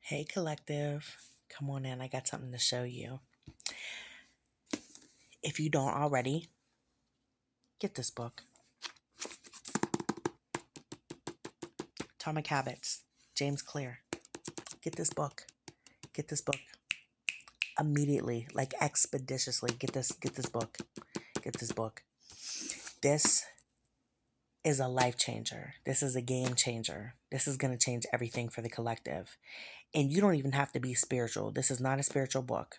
Hey, collective. Come on in. I got something to show you. If you don't already, get this book Atomic Habits, James Clear. Get this book. Get this book immediately, like expeditiously. Get this book. Get this book. This is a life changer. This is a game changer. This is going to change everything for the collective. And you don't even have to be spiritual. This is not a spiritual book.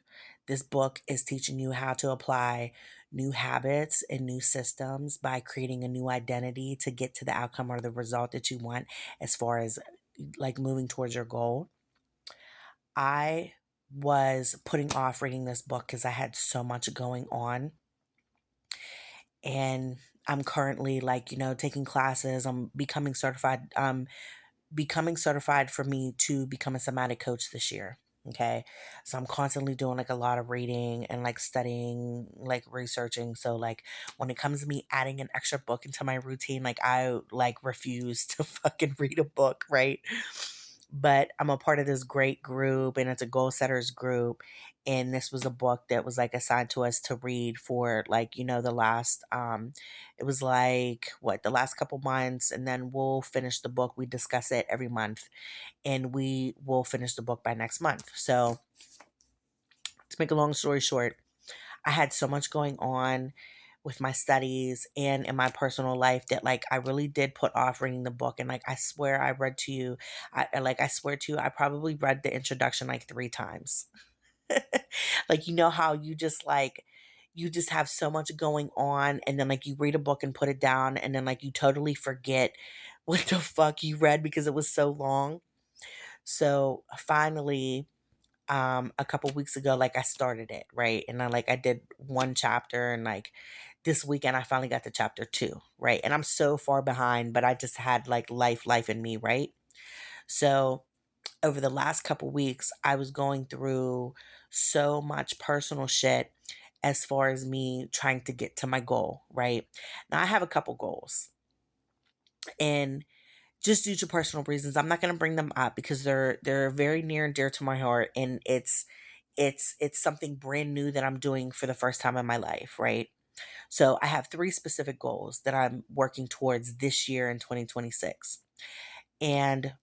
This book is teaching you how to apply new habits and new systems by creating a new identity to get to the outcome or the result that you want as far as like moving towards your goal. I was putting off reading this book because I had so much going on, and I'm currently taking classes. I'm becoming certified for me to become a somatic coach this year. Okay. So I'm constantly doing like a lot of reading and like studying, like researching. So like when it comes to me adding an extra book into my routine, like I like refuse to fucking read a book, right? But I'm a part of this great group, and it's a goal setters group. And this was a book that was like assigned to us to read for the last it was like what the last couple months, and then we'll finish the book. We discuss it every month, and we will finish the book by next month. So to make a long story short, I had so much going on with my studies and in my personal life that like I really did put off reading the book. And like I swear I read to you, I swear to you, I probably read the introduction like 3 times. Like how you just have so much going on, and then like you read a book and put it down, and then like you totally forget what the fuck you read because it was so long. So finally, a couple weeks ago, like I started it, right? And I did one chapter, and like this weekend I finally got to chapter 2, right? And I'm so far behind, but I just had like life in me, right? So over the last couple weeks, I was going through so much personal shit as far as me trying to get to my goal, right? Now I have a couple goals, and just due to personal reasons, I'm not going to bring them up because they're very near and dear to my heart, and it's something brand new that I'm doing for the first time in my life, right? So I have 3 specific goals that I'm working towards this year in 2026. And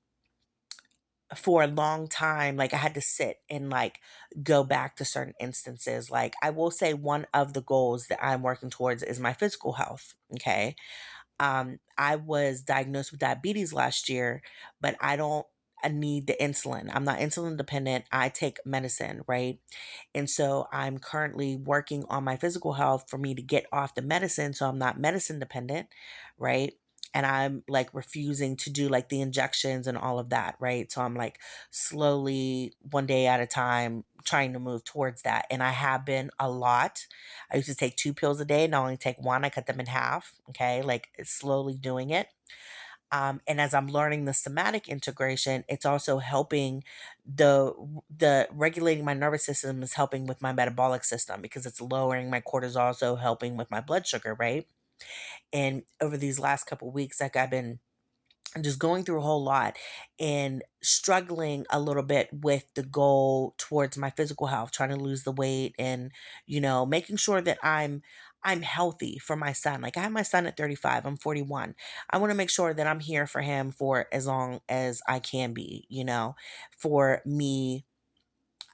for a long time, like I had to sit and like go back to certain instances. Like I will say one of the goals that I'm working towards is my physical health. Okay. I was diagnosed with diabetes last year, but I need the insulin. I'm not insulin dependent. I take medicine, right? And so I'm currently working on my physical health for me to get off the medicine so I'm not medicine dependent, right? And I'm like refusing to do like the injections and all of that, right? So I'm like slowly, one day at a time, trying to move towards that. And I have been a lot. I used to take 2 pills a day. Now I only take one. I cut them in half. Okay. Like slowly doing it. And as I'm learning the somatic integration, it's also helping the regulating my nervous system is helping with my metabolic system because it's lowering my cortisol, so helping with my blood sugar, right? And over these last couple weeks, like I've been just going through a whole lot and struggling a little bit with the goal towards my physical health, trying to lose the weight and, making sure that I'm healthy for my son. Like I have my son at 35, I'm 41. I want to make sure that I'm here for him for as long as I can be, for me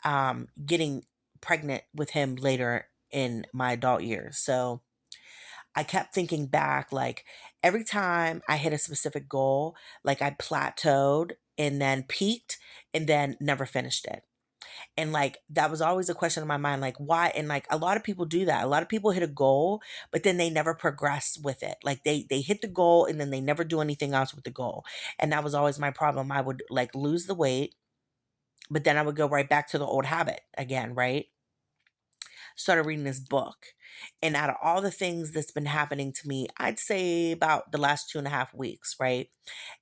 getting pregnant with him later in my adult years. So I kept thinking back, like every time I hit a specific goal, like I plateaued and then peaked and then never finished it. And like that was always a question in my mind, like why? And like a lot of people do that. A lot of people hit a goal, but then they never progress with it. Like they hit the goal and then they never do anything else with the goal. And that was always my problem. I would like lose the weight, but then I would go right back to the old habit again, right? Started reading this book. And out of all the things that's been happening to me, I'd say about the last 2.5 weeks, right?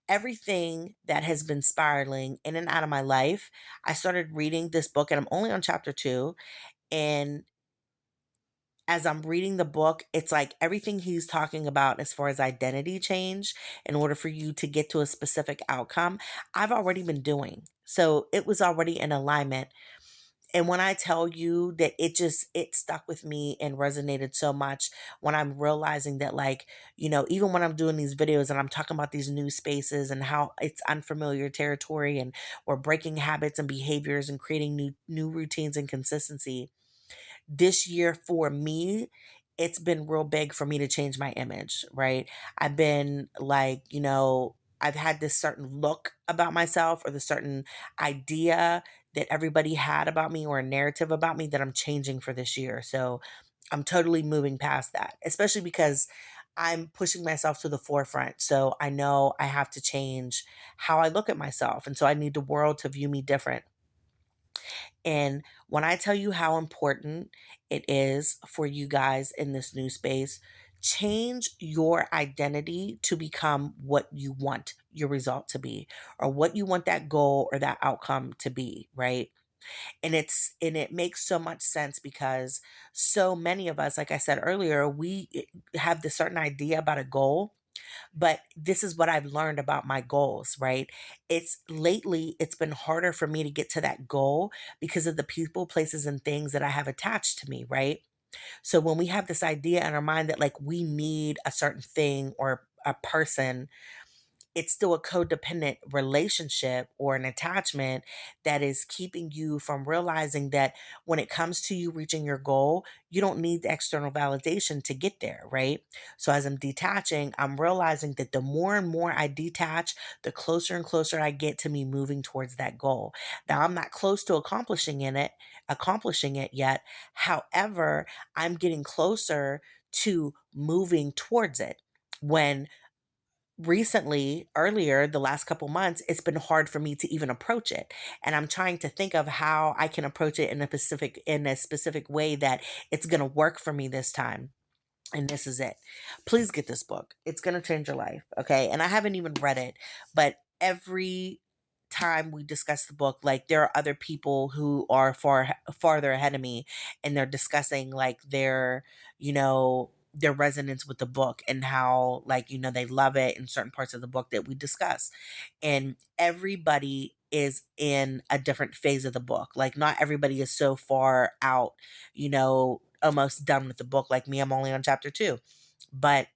Everything that has been spiraling in and out of my life, I started reading this book, and I'm only on chapter 2. And as I'm reading the book, it's like everything he's talking about as far as identity change in order for you to get to a specific outcome, I've already been doing. So it was already in alignment. And when I tell you that it stuck with me and resonated so much when I'm realizing that, like, even when I'm doing these videos and I'm talking about these new spaces and how it's unfamiliar territory and we're breaking habits and behaviors and creating new routines and consistency, this year for me, it's been real big for me to change my image, right? I've been like, I've had this certain look about myself or the certain idea that everybody had about me or a narrative about me that I'm changing for this year. So I'm totally moving past that, especially because I'm pushing myself to the forefront. So I know I have to change how I look at myself. And so I need the world to view me different. And when I tell you how important it is for you guys in this new space, change your identity to become what you want your result to be or what you want that goal or that outcome to be, right? And it makes so much sense because so many of us, like I said earlier, we have this certain idea about a goal, but this is what I've learned about my goals, right? It's been harder for me to get to that goal because of the people, places, and things that I have attached to me, right? So when we have this idea in our mind that like we need a certain thing or a person, it's still a codependent relationship or an attachment that is keeping you from realizing that when it comes to you reaching your goal, you don't need the external validation to get there, right? So as I'm detaching, I'm realizing that the more and more I detach, the closer and closer I get to me moving towards that goal. Now I'm not close to accomplishing it yet. However, I'm getting closer to moving towards it. When recently, earlier, the last couple months, it's been hard for me to even approach it. And I'm trying to think of how I can approach it in a specific way that it's going to work for me this time. And this is it. Please get this book. It's going to change your life. Okay. And I haven't even read it, but every time we discuss the book, like there are other people who are farther ahead of me and they're discussing like their resonance with the book and how like, they love it in certain parts of the book that we discuss. And everybody is in a different phase of the book. Like not everybody is so far out, almost done with the book like me. I'm only on chapter 2. But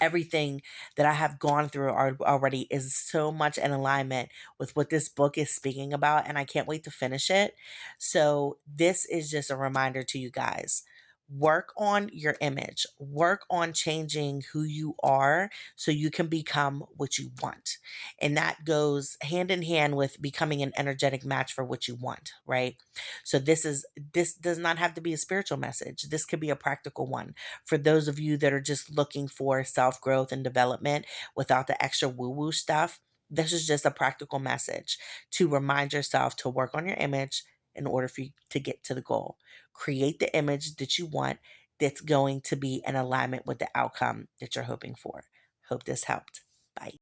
everything that I have gone through already is so much in alignment with what this book is speaking about, and I can't wait to finish it. So, this is just a reminder to you guys. Work on your image, work on changing who you are so you can become what you want. And that goes hand in hand with becoming an energetic match for what you want, right? So this does not have to be a spiritual message. This could be a practical one for those of you that are just looking for self growth and development without the extra woo woo stuff. This is just a practical message to remind yourself to work on your image in order for you to get to the goal. Create the image that you want that's going to be in alignment with the outcome that you're hoping for. Hope this helped. Bye.